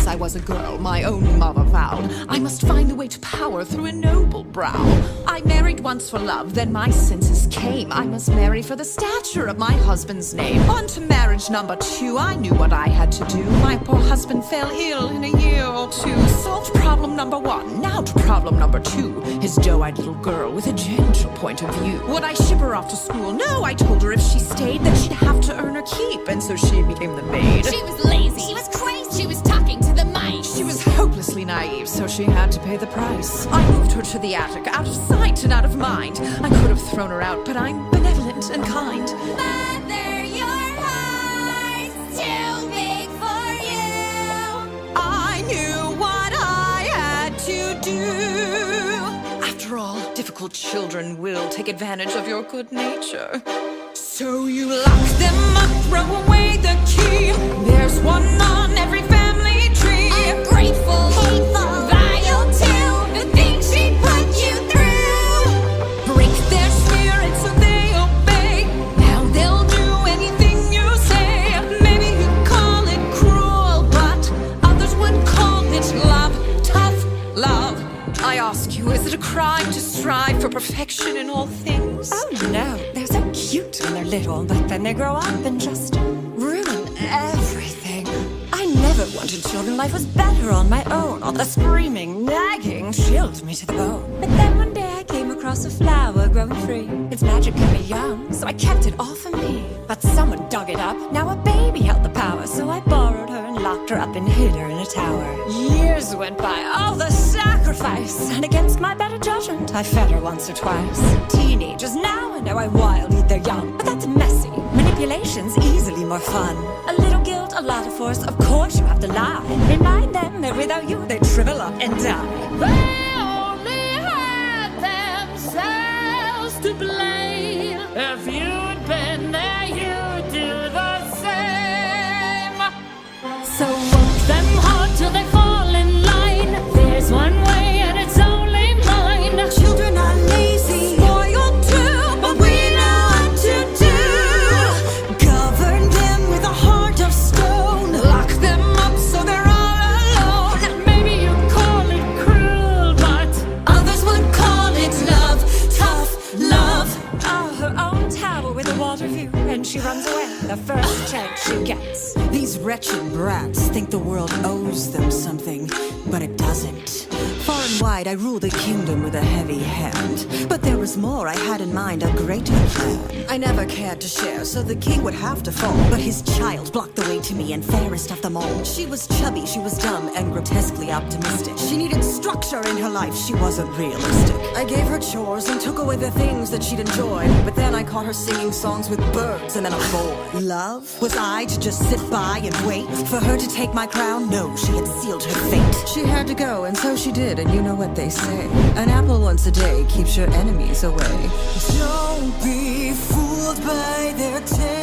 I was a girl, my own mother vowed I must find the way to power through a noble brow. I married once for love, then my senses came. I must marry for the stature of my husband's name. On to marriage number 2, I knew what I had to do. My poor husband fell ill in a year or 2. Solved problem number 1, now to problem number 2. His doe-eyed little girl with a gentle point of view. Would I ship her off to school? No, I told her if she stayed, then she'd have to earn her keep, and so she became the maid. She was lazy. She was crazy. She was talking to the mice. She was hopelessly naive, so she had to pay the price. I moved her to the attic, out of sight and out of mind. I could have thrown her out, but I'm benevolent and kind. Mother, your heart's too big for you. I knew what I had to do. After all, difficult children will take advantage of your good nature. So you lock them up, throw away the key. There's one on every family tree. Ungrateful, hateful, vile too. The things she put you through. Break their spirit so they obey. Now they'll do anything you say. Maybe you'd call it cruel, but others would call it love. Tough love. I ask you, is it a crime to strive for perfection in all things? Oh no, they're so cute when they're little, but then they grow up and just ruin everything. I never wanted children, life was better on my own. All the screaming, nagging chilled me to the bone. But then one day I came across a flower growing free. Its magic kept me young, so I kept it all for me. But someone dug it up, now a baby held the power. So I borrowed her and locked her up and hid her in a tower. Years went by, all the sacrifice, and against my better judgment, I fed her once or twice. Teenagers now I know I wild eat their young, but that's messy. Manipulation's easily more fun. A little guilt, a lot of force, of course you have to lie. Remind them that without you they'd shrivel up and die. They only had themselves to blame. If you'd been there, you'd do the same. So work them hard till they fall in line. There's one way and it's only mine. Children are lazy, spoiled too, but we know what to do. Govern them with a heart of stone. Lock them up so they're all alone. Maybe you call it cruel, but Others would call it love, tough love. Oh, her own tower with a water view, and she runs away the first chance she gets. These wretched brats think the world owes them something, but it doesn't. Far and wide I rule the kingdom with a heavy hand, but there was more I had in mind, a greater plan. I never cared to share, so the king would have to fall, but his child blocked the way to me, and fairest of them all. She was chubby, she was dumb, and grotesquely optimistic. She needed structure in her life, she wasn't realistic. I gave her chores and took away the things that she'd enjoy, but then I caught her singing songs with birds and then a boy. Love? Was I to just sit by and wait for her to take my crown? No, she had sealed her fate. She had to go, and so she did, and you know what they say. An apple once a day keeps your enemies away. Don't be fooled by their tale.